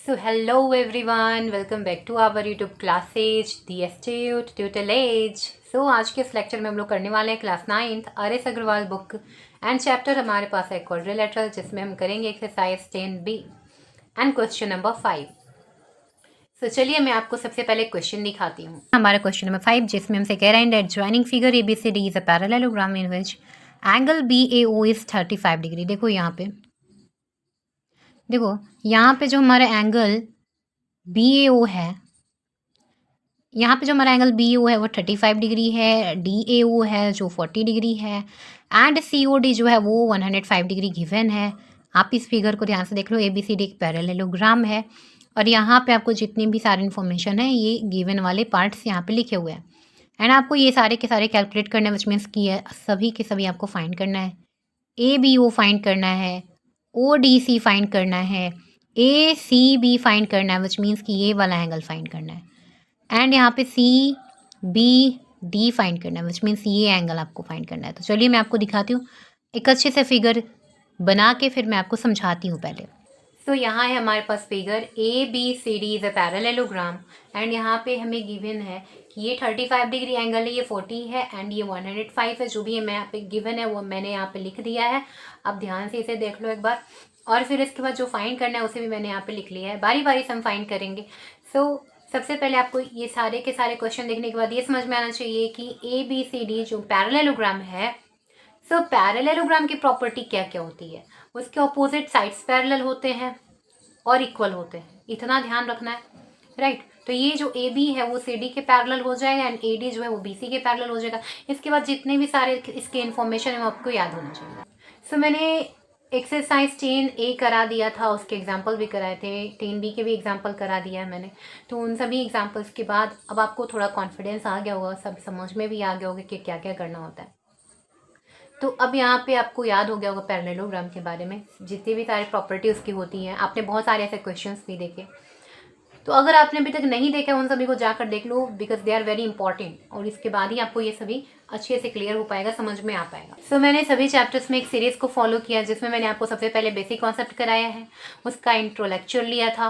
So hello everyone, welcome back to our YouTube classes, the Astute Tutelage. So आज के इस lecture में हम लोग करने वाले हैं class 9th R S. Agarwal book and chapter हमारे पास है क्वाड्रिलेटरल, जिसमें हम करेंगे exercise 10B and question number 5. तो चलिए मैं आपको सबसे पहले क्वेश्चन दिखाती हूँ. हमारा क्वेश्चन नंबर 5 जिसमें हमसे कह रहा है that joining figure ABCD is a parallelogram in which angle BAO is 35 degree. देखो यहाँ पे जो हमारा एंगल BAO है, यहाँ पे जो हमारा एंगल BAO है वो 35 डिग्री है, DAO है जो 40 डिग्री है एंड COD जो है वो 105 डिग्री गिवन है. आप इस फिगर को ध्यान से देख लो. ABCD एक पैरेललोग्राम है और यहाँ पे आपको जितनी भी सारी इन्फॉर्मेशन है ये गिवन वाले पार्ट्स यहाँ पे लिखे हुए हैं एंड आपको ये सारे के सारे कैलकुलेट करना है, विच मीन्स की सभी के सभी आपको फाइंड करना है. ABO फाइंड करना है, ODC फाइंड करना है, ACB फाइंड करना है, विच मीन्स कि ये वाला एंगल फाइंड करना है एंड यहाँ पे CBD फाइंड करना है, विच मीन्स ये एंगल आपको फाइंड करना है. तो चलिए मैं आपको दिखाती हूँ एक अच्छे से फिगर बना के, फिर मैं आपको समझाती हूँ पहले. तो यहाँ है हमारे पास figure ABCD is a parallelogram and यहाँ पे हमें गिवन है कि ये 35 डिग्री एंगल है, ये 40 है एंड ये 105 है. जो भी है मैं यहाँ पे गिवन है वो मैंने यहाँ पे लिख दिया है. अब ध्यान से इसे देख लो एक बार और फिर इसके बाद जो फाइंड करना है उसे भी मैंने यहाँ पे लिख लिया है. बारी बारी से हम फाइंड करेंगे. सबसे पहले आपको ये सारे के सारे क्वेश्चन देखने के बाद ये समझ में आना चाहिए कि ABCD जो पैरेललोग्राम है, पैरेललोग्राम की प्रॉपर्टी क्या क्या होती है. उसके ऑपोजिट साइड्स पैरेलल होते हैं और इक्वल होते हैं, इतना ध्यान रखना है, राइट. तो ये जो AB है वो CD के पैरेलल हो जाएगा एंड AD जो है वो BC के पैरेलल हो जाएगा. इसके बाद जितने भी सारे इसके इन्फॉर्मेशन है वो आपको याद होना चाहिए. मैंने एक्सरसाइज 10A करा दिया था, उसके एग्जाम्पल भी कराए थे. 10B के भी एग्जाम्पल करा दिया है मैंने. तो उन सभी एग्जाम्पल्स के बाद अब आपको थोड़ा कॉन्फिडेंस आ गया होगा, सब समझ में भी आ गया होगा कि क्या क्या करना होता है. तो अब यहाँ पे आपको याद हो गया होगा पैरेललोग्राम के बारे में, जितनी भी सारी प्रॉपर्टी उसकी होती हैं. आपने बहुत सारे ऐसे क्वेश्चंस भी देखे. तो अगर आपने अभी तक नहीं देखा उन सभी को जाकर देख लो, because they are very important और इसके बाद ही आपको ये सभी अच्छे से क्लियर हो पाएगा, समझ में आ पाएगा. मैंने सभी चैप्टर्स में एक सीरीज को फॉलो किया जिसमें मैंने आपको सबसे पहले बेसिक कॉन्सेप्ट कराया है, उसका इंट्रो लेक्चर लिया था,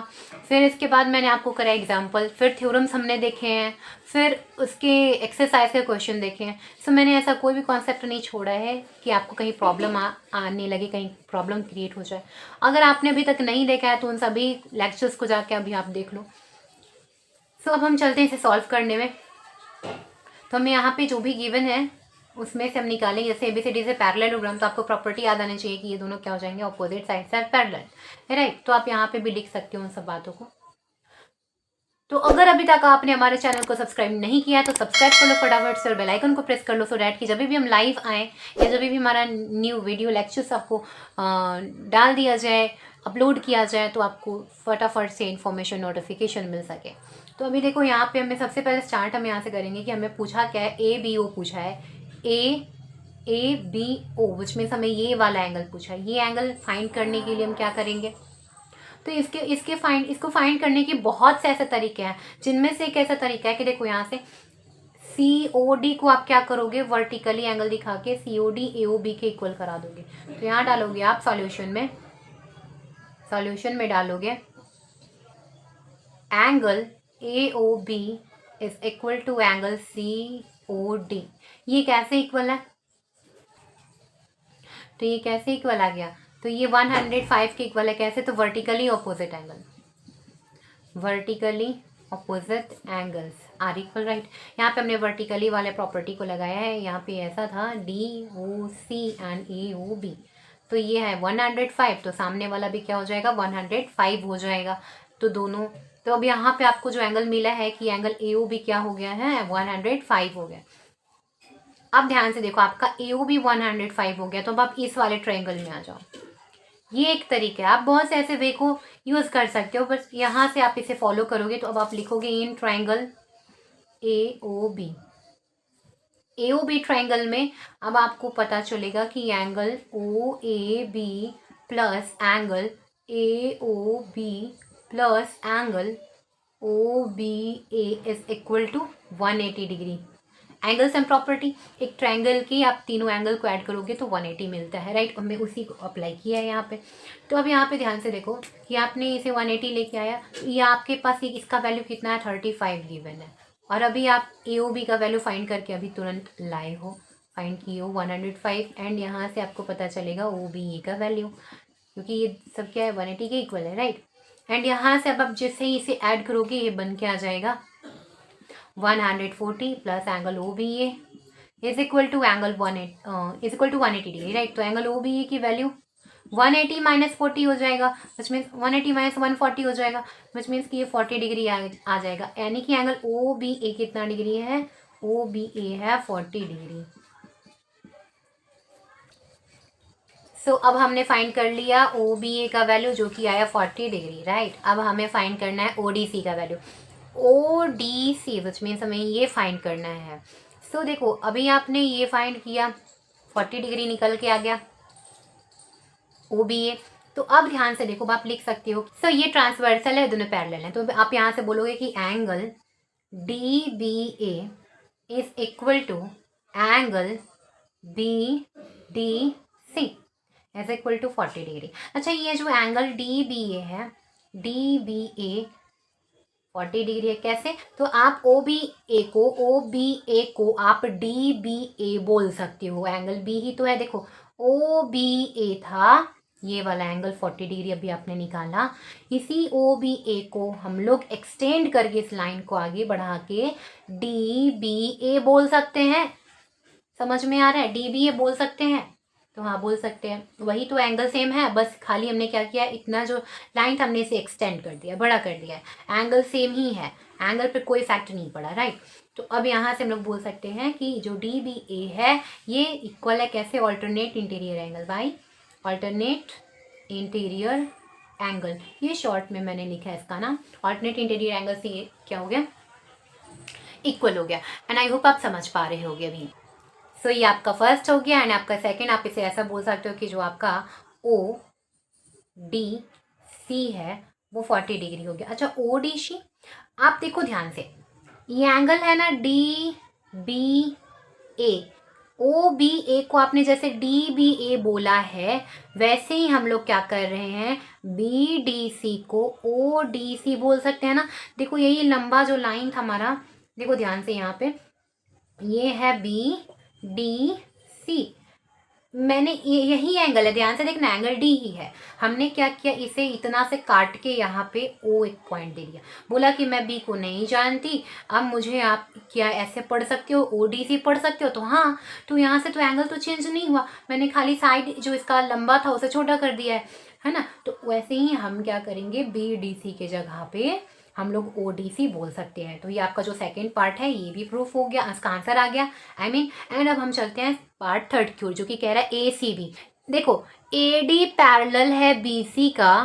फिर इसके बाद मैंने आपको कराया एग्जाम्पल, फिर थ्योरम्स हमने देखे हैं, फिर उसके एक्सरसाइज के क्वेश्चन देखे हैं. मैंने ऐसा कोई भी कॉन्सेप्ट नहीं छोड़ा है कि आपको कहीं प्रॉब्लम आने लगे, कहीं प्रॉब्लम क्रिएट हो जाए. अगर आपने अभी तक नहीं देखा है तो उन सभी लेक्चर्स को जाके अभी आप देख लो. अब हम चलते हैं इसे सॉल्व करने में. तो हमें यहाँ पे जो भी गिवन है उसमें से हम निकालेंगे. जैसे ABCD से पैरेललोग्राम, तो आपको प्रॉपर्टी याद आनी चाहिए कि ये दोनों क्या हो जाएंगे, ऑपोजिट साइड से पैरेलल, राइट. तो आप यहाँ पे भी लिख सकते हो उन सब बातों को. तो अगर अभी तक आपने हमारे चैनल को सब्सक्राइब नहीं किया तो सब्सक्राइब कर लो फटाफट से और बेल आइकन को प्रेस कर लो, सो डैट कि जब भी हम लाइव आएँ या जब भी हमारा न्यू वीडियो लेक्चर्स आपको डाल दिया जाए, अपलोड किया जाए, तो आपको फटाफट से इन्फॉर्मेशन नोटिफिकेशन मिल सके. तो अभी देखो यहाँ पे हमें सबसे पहले स्टार्ट हम यहाँ से करेंगे कि हमें पूछा क्या है, ABO पूछा है. ABO विच मीन्स हमें ये वाला एंगल पूछा है. ये एंगल फाइंड करने के लिए हम क्या करेंगे, तो इसको फाइंड करने के बहुत से ऐसे तरीके हैं, जिनमें से एक ऐसा तरीका है कि देखो यहाँ से COD को आप क्या करोगे, वर्टिकली एंगल दिखा के COD AOB के इक्वल करा दोगे. तो यहाँ डालोगे आप सॉल्यूशन में डालोगे angle AOB is equal to angle COD. ये कैसे इक्वल है, तो ये कैसे इक्वल आ गया, तो ये 105 के इक्वल है. कैसे, तो vertically opposite angles are equal, right. यहाँ पे हमने वर्टिकली वाले प्रॉपर्टी को लगाया है. यहाँ पे ऐसा था DOC एंड AOB, तो ये है 105, तो सामने वाला भी क्या हो जाएगा, 105 हो जाएगा. तो दोनों, तो अब यहाँ पे आपको जो एंगल मिला है कि एंगल AOB क्या हो गया है, 105 हो गया. अब ध्यान से देखो, आपका AOB 105 हो गया. तो अब आप इस वाले ट्रायंगल में आ जाओ. ये एक तरीका है, आप बहुत से ऐसे वे को यूज कर सकते हो, बस यहाँ से आप इसे फॉलो करोगे. तो अब आप लिखोगे इन ट्रायंगल AOB ट्रायंगल में अब आपको पता चलेगा कि angle OAB plus angle AOB plus angle OBA is equal to 180 degree angles and property, एक ट्रायंगल की आप तीनों एंगल को ऐड करोगे तो 180 मिलता है, राइट। हमने उसी को अप्लाई किया है यहाँ पे। तो अब यहाँ पे ध्यान से देखो कि आपने इसे 180 लेके आया, ये आपके पास इसका वैल्यू कितना है 35 गिवन है, और अभी आप ए ओ बी का वैल्यू फाइंड करके अभी तुरंत लाए हो, फाइंड किए हो 105, एंड यहाँ से आपको पता चलेगा ओ बी ए का वैल्यू, क्योंकि ये सब क्या है 180 के इक्वल है, राइट। एंड यहाँ से अब आप जैसे ही इसे ऐड करोगे ये बन के आ जाएगा 140 plus angle O B A is equal to angle 180 degree, right. तो एंगल ओ बी ए की वैल्यू 180 माइनस 40 हो जाएगा, विच मीन्स 180 माइनस 140 हो जाएगा, विच मीन्स कि ये 40 डिग्री आ जाएगा, यानी कि एंगल ओ बी ए कितना डिग्री है, ओ बी ए है 40 डिग्री। सो अब हमने फाइंड कर लिया ओ बी ए का वैल्यू जो कि आया 40 डिग्री, राइट। अब हमें फाइंड करना है ओ डी सी का value, O D C which means हमें ये फाइंड करना है। सो देखो अभी आपने ये फाइंड किया 40 डिग्री निकल के आ गया ओ बी ए। तो अब ध्यान से देखो आप लिख सकते हो, सो ये ट्रांसवर्सल है, दोनों पैरेलल हैं, तो आप यहाँ से बोलोगे कि angle D B A is equal to angle B D C is equal to 40 degree. अच्छा ये जो एंगल डी बी ए है, डी बी ए 40 डिग्री है, कैसे? तो आप ओ बी ए को आप डी बी ए बोल सकते हो, एंगल बी ही तो है, देखो ओ बी ए था ये वाला एंगल 40 डिग्री अभी आपने निकाला, इसी ओ बी ए को हम लोग एक्सटेंड करके इस लाइन को आगे बढ़ा के डी बी ए बोल सकते हैं। समझ में आ रहा है? डी बी ए बोल सकते हैं, तो हाँ बोल सकते हैं, वही तो एंगल सेम है, बस खाली हमने क्या किया, इतना जो लाइन था हमने इसे एक्सटेंड कर दिया, बड़ा कर दिया है, एंगल सेम ही है, एंगल पे कोई इफेक्ट नहीं पड़ा, राइट। तो अब यहाँ से हम लोग बोल सकते हैं कि जो डी बी ए है ये इक्वल है कैसे, alternate interior angle by alternate interior angle, ये शॉर्ट में मैंने लिखा है इसका नाम, ऑल्टरनेट इंटीरियर एंगल से ये क्या हो गया, इक्वल हो गया। एंड आई होप आप समझ पा रहे होगे अभी। सो ये आपका फर्स्ट हो गया, एंड आपका सेकंड आप इसे ऐसा बोल सकते हो कि जो आपका ओ डी सी है वो 40 डिग्री हो गया। अच्छा ओ डी सी, आप देखो ध्यान से, ये एंगल है ना डी बी ए, ओ बी ए को आपने जैसे डी बी ए बोला है वैसे ही हम लोग क्या कर रहे हैं, बी डी सी को ओ डी सी बोल सकते हैं ना। देखो यही लंबा जो लाइन था हमारा, देखो ध्यान से यहाँ पे ये है बी डी सी, मैंने यही एंगल है, ध्यान से देखना एंगल डी ही है, हमने क्या किया इसे इतना से काट के यहाँ पे ओ एक पॉइंट दे दिया, बोला कि मैं बी को नहीं जानती, अब मुझे आप क्या ऐसे पढ़ सकते हो, ओ डी सी पढ़ सकते हो, तो हाँ, तो यहाँ से तो एंगल तो चेंज नहीं हुआ, मैंने खाली साइड जो इसका लंबा था उसे छोटा कर दिया है ना। तो वैसे ही हम क्या करेंगे, बी डी सी के जगह पे हम लोग ओ डी सी बोल सकते हैं। तो ये आपका जो सेकंड पार्ट है ये भी प्रूफ हो गया, इसका आंसर आ गया आई मीन। एंड अब हम चलते हैं पार्ट थर्ड की ओर, जो कि कह रहा है ए सी बी। देखो ए डी पैरेलल है बी सी का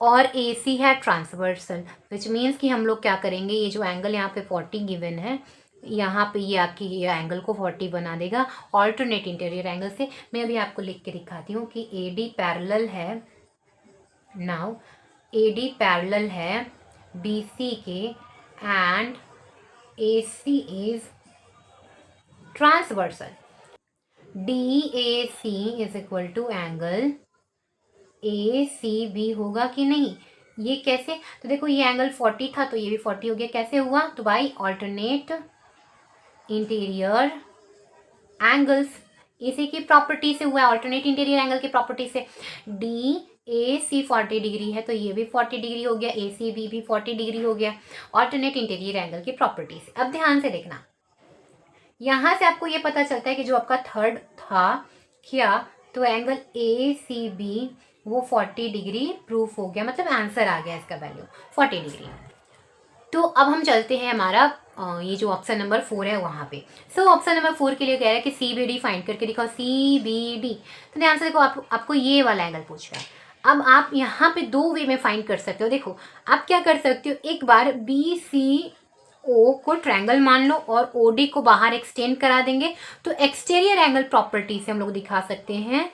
और ए सी है ट्रांसवर्सल, विच मीन्स कि हम लोग क्या करेंगे, ये जो एंगल यहाँ पे 40 गिवन है, यहाँ पे ये आपकी ये एंगल को 40 बना देगा ऑल्टरनेट इंटीरियर एंगल से। मैं अभी आपको लिख के दिखाती हूँ कि ए डी पैरेलल है, नाउ ए डी पैरेलल है बी सी के and A C is transversal, D A C is equal to angle A C B होगा कि नहीं, ये कैसे, तो देखो ये एंगल 40 था तो ये भी 40 हो गया, कैसे हुआ, तो बाई ऑल्टरनेट इंटीरियर एंगल्स, इसी की प्रॉपर्टी से हुआ है, ऑल्टरनेट इंटीरियर एंगल की प्रॉपर्टी से। डी ए सी 40 डिग्री है तो ये भी 40 डिग्री हो गया, ए सी बी भी 40 डिग्री हो गया, ऑल्टरनेट इंटीरियर एंगल की प्रॉपर्टी से। अब ध्यान से देखना, यहाँ से आपको ये पता चलता है कि जो आपका थर्ड था क्या, तो एंगल ए सी बी वो 40 डिग्री प्रूफ हो गया, मतलब आंसर आ गया इसका वैल्यू 40 डिग्री। तो अब हम चलते हैं हमारा ये जो ऑप्शन नंबर 4 है वहाँ पे। सो ऑप्शन नंबर 4 के लिए कह रहा है कि सी बी डी फाइंड करके दिखाओ, सी बी डी। तो ध्यान से देखो, आपको ये वाला एंगल पूछ रहा है। अब आप यहाँ पे दो वे में फाइंड कर सकते हो। देखो आप क्या कर सकते हो, एक बार बी सी ओ को ट्रायंगल मान लो और ओ डी को बाहर एक्सटेंड करा देंगे, तो एक्सटीरियर एंगल प्रॉपर्टी से हम लोग दिखा सकते हैं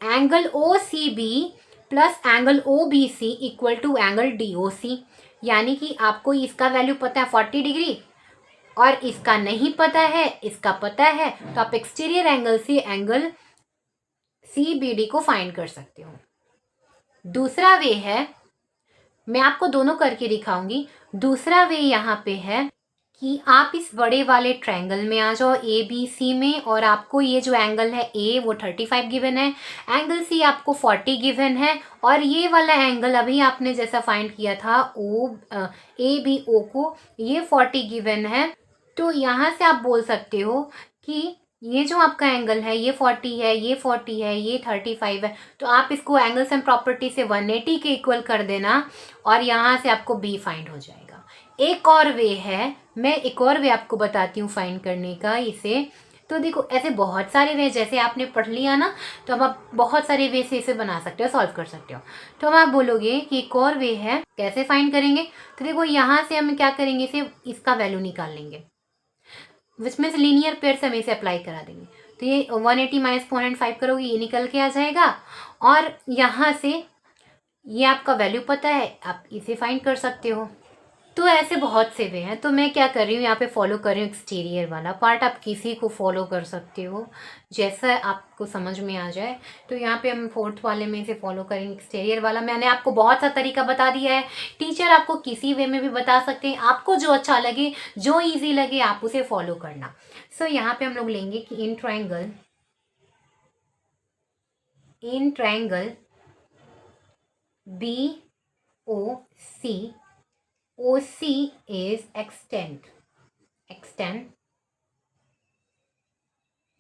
angle O C B plus angle O B C equal to angle D O C, यानी कि आपको इसका वैल्यू पता है 40 डिग्री और इसका नहीं पता है, इसका पता है, तो आप एक्सटीरियर एंगल से एंगल CBD को फाइंड कर सकते हो। दूसरा वे है, मैं आपको दोनों करके दिखाऊंगी। दूसरा वे यहाँ पे है कि आप इस बड़े वाले ट्रायंगल में आ जाओ ABC में, और आपको ये जो एंगल है A वो 35 गिवन है, एंगल C आपको 40 गिवन है, और ये वाला एंगल अभी आपने जैसा फाइंड किया था ABO को, ये 40 गिवन है। तो यहाँ से आप बोल सकते हो कि ये जो आपका एंगल है ये 40 है, ये 40 है, ये 35 है, तो आप इसको एंगल्स एंड प्रॉपर्टी से 180 के इक्वल कर देना, और यहाँ से आपको B फाइंड हो जाएगा। एक और वे है, मैं एक और वे आपको बताती हूँ फाइंड करने का इसे। तो देखो ऐसे बहुत सारे वे, जैसे आपने पढ़ लिया ना, तो अब आप बहुत सारे वे से इसे बना सकते हो, सॉल्व कर सकते हो। तो अब आप बोलोगे कि एक और वे है, कैसे फाइंड करेंगे? तो देखो यहाँ से हम क्या करेंगे, इसे इसका वैल्यू निकाल लेंगे, विच मीन्स लीनियर पेयर से हम इसे अप्लाई करा देंगे। तो ये 180 माइनस 405 करोगे, ये निकल के आ जाएगा, और यहाँ से ये आपका वैल्यू पता है, आप इसे फाइंड कर सकते हो। तो ऐसे बहुत से वे हैं। तो मैं क्या कर रही हूँ, यहाँ पे फॉलो कर रही हूँ एक्सटीरियर वाला पार्ट। आप किसी को फॉलो कर सकते हो जैसा आपको समझ में आ जाए। तो यहाँ पे हम फोर्थ वाले में से फॉलो करेंगे एक्सटीरियर वाला। मैंने आपको बहुत सा तरीका बता दिया है, टीचर आपको किसी वे में भी बता सकते हैं, आपको जो अच्छा लगे, जो ईजी लगे आप उसे फॉलो करना। सो यहाँ पे हम लोग लेंगे कि in triangle BOC, OC is extend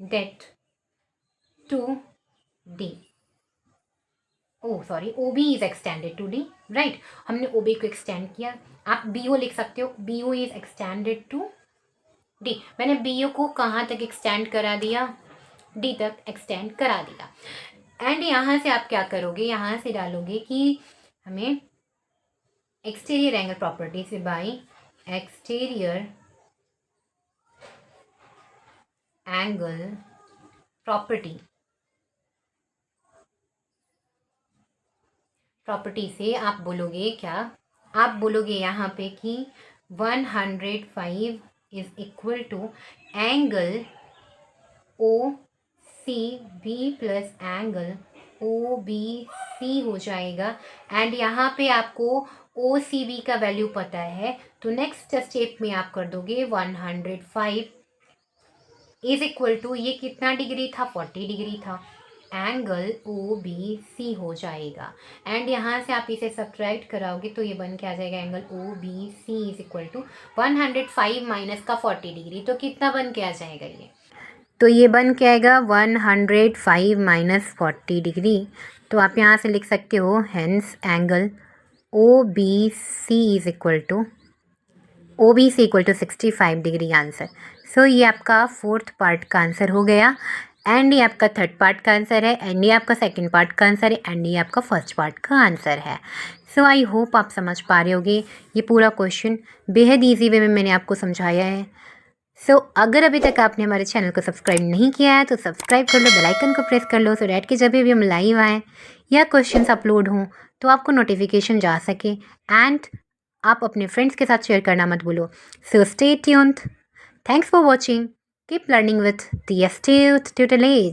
that to D. OB is extended to D, right? हमने OB को एक्सटेंड किया, आप BO लिख सकते हो, BO is extended to D। मैंने BO को कहाँ तक एक्सटेंड करा दिया? D तक एक्सटेंड करा दिया। एंड यहाँ से आप क्या करोगे, यहाँ से डालोगे कि हमें एक्सटीरियर एंगल प्रॉपर्टी से बाई एक्सटीरियर एंगल प्रॉपर्टी से आप बोलोगे क्या? आप बोलोगे यहाँ पे कि 105 is equal to angle OCB plus angle OBC हो जाएगा। एंड यहाँ पे आपको OCB का वैल्यू पता है, तो नेक्स्ट स्टेप में आप कर दोगे 105 इज इक्वल टू, ये कितना डिग्री था? 40 डिग्री था, एंगल OBC हो जाएगा। एंड यहाँ से आप इसे सब्ट्रैक्ट कराओगे तो ये बन के आ जाएगा angle OBC is equal to 105 minus का 40 डिग्री। तो कितना बन के आ जाएगा ये? तो ये बन के आएगा 105 माइनस 40 डिग्री। तो आप यहाँ से लिख सकते हो hence angle OBC is equal to 65 degree answer. So ये आपका फोर्थ पार्ट का आंसर हो गया, एंड ये आपका थर्ड पार्ट का आंसर है, एंड ये आपका सेकंड पार्ट का आंसर है, एंड ये आपका फर्स्ट पार्ट का आंसर है। सो आई होप आप समझ पा रहे होगे। ये पूरा क्वेश्चन बेहद ईजी वे में मैंने आपको समझाया है। सो अगर अभी तक आपने हमारे चैनल को सब्सक्राइब नहीं किया है तो सब्सक्राइब कर लो, बेल आइकन को प्रेस कर लो, सो डैट कि जब भी हम लाइव आएँ या क्वेश्चंस अपलोड हों तो आपको नोटिफिकेशन जा सके, एंड आप अपने फ्रेंड्स के साथ शेयर करना मत भूलो। So stay tuned. Thanks for watching. Keep learning with the astute tutorial.